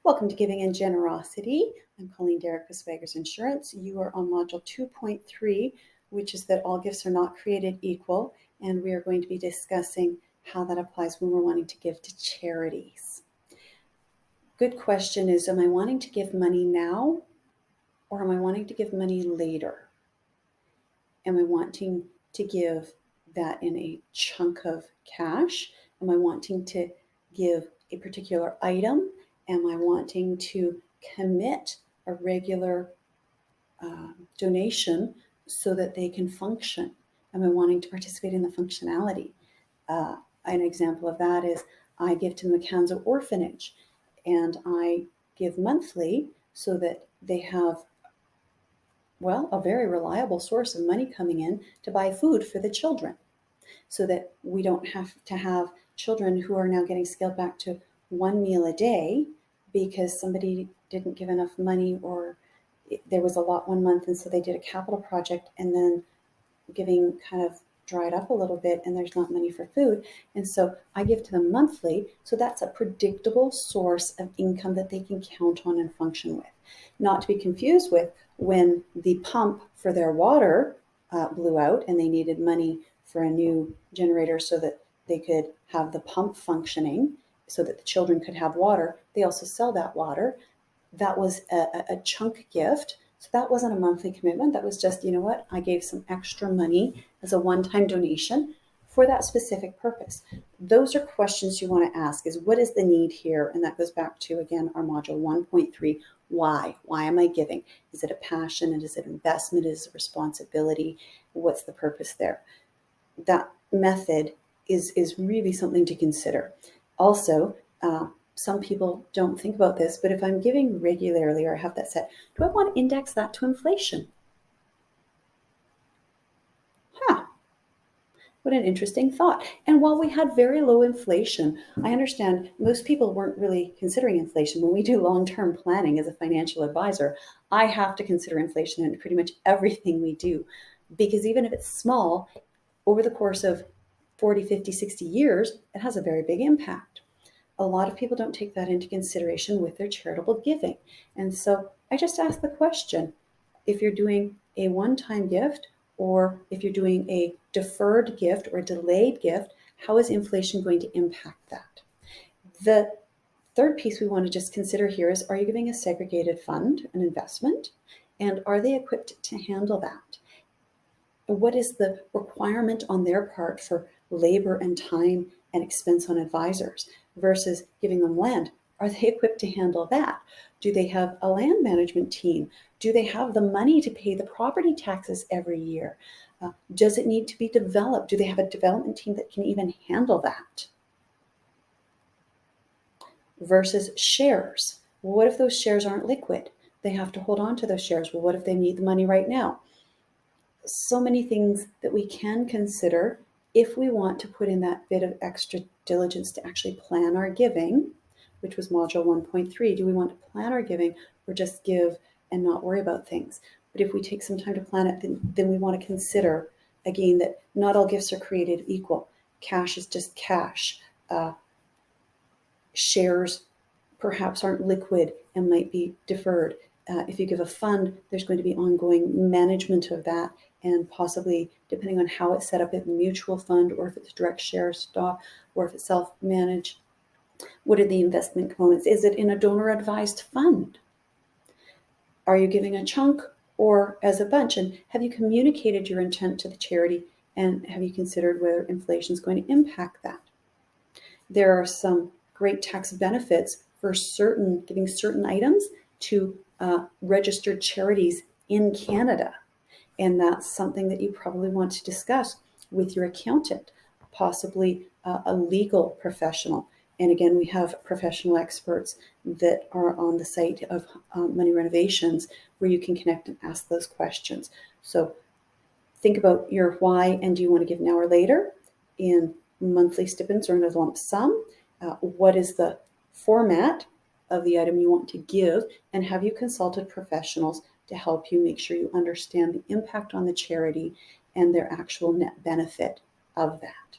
Welcome to Giving and Generosity. I'm Colleen Derrick with Swaggers Insurance. You are on Module 2.3, which is that all gifts are not created equal, and we are going to be discussing how that applies when we're wanting to give to charities. Good question is, am I wanting to give money now, or am I wanting to give money later? Am I wanting to give that in a chunk of cash? Am I wanting to give a particular item? Am I wanting to commit a regular donation so that they can function? Am I wanting to participate in the functionality? An example of that is I give to the McCanzo Orphanage, and I give monthly so that they have a very reliable source of money coming in to buy food for the children, so that we don't have to have children who are now getting scaled back to one meal a day because somebody didn't give enough money, or there was a lot one month and so they did a capital project and then giving kind of dried up a little bit and there's not money for food. And so I give to them monthly, so that's a predictable source of income that they can count on and function with. Not to be confused with when the pump for their water blew out and they needed money for a new generator so that they could have the pump functioning so that the children could have water. They also sell that water. That was a chunk gift. So that wasn't a monthly commitment. That was just, you know what, I gave some extra money as a one-time donation for that specific purpose. Those are questions you want to ask, is what is the need here? And that goes back to, again, our module 1.3, why? Why am I giving? Is it a passion? Is it investment? Is it responsibility? What's the purpose there? That method is really something to consider. Also, some people don't think about this, but if I'm giving regularly or have that set, do I want to index that to inflation? What an interesting thought. And while we had very low inflation, I understand most people weren't really considering inflation. When we do long-term planning as a financial advisor, I have to consider inflation in pretty much everything we do, because even if it's small, over the course of 40, 50, 60 years, it has a very big impact. A lot of people don't take that into consideration with their charitable giving. And so I just ask the question, if you're doing a one-time gift, or if you're doing a deferred gift or a delayed gift, how is inflation going to impact that? The third piece we want to just consider here is, are you giving a segregated fund, an investment? And are they equipped to handle that? What is the requirement on their part for labor and time and expense on advisors versus giving them land? Are they equipped to handle that? Do they have a land management team? Do they have the money to pay the property taxes every year? Does it need to be developed? Do they have a development team that can even handle that? Versus shares. Well, what if those shares aren't liquid? They have to hold on to those shares. Well, what if they need the money right now? So many things that we can consider if we want to put in that bit of extra diligence to actually plan our giving, which was module 1.3. Do we want to plan our giving or just give and not worry about things? But if we take some time to plan it, then we want to consider, again, that not all gifts are created equal. Cash is just cash. Shares perhaps aren't liquid and might be deferred. If you give a fund, there's going to be ongoing management of that, and possibly, depending on how it's set up, in a mutual fund, or if it's direct share stock, or if it's self-managed. What are the investment components? Is it in a donor-advised fund? Are you giving a chunk or as a bunch? And have you communicated your intent to the charity? And have you considered whether inflation is going to impact that? There are some great tax benefits for giving certain items to registered charities in Canada. And that's something that you probably want to discuss with your accountant, possibly a legal professional. And again, we have professional experts that are on the site of Money Renovations where you can connect and ask those questions. So think about your why, and do you want to give now or later in monthly stipends or in a lump sum? What is the format of the item you want to give? And have you consulted professionals to help you make sure you understand the impact on the charity and their actual net benefit of that?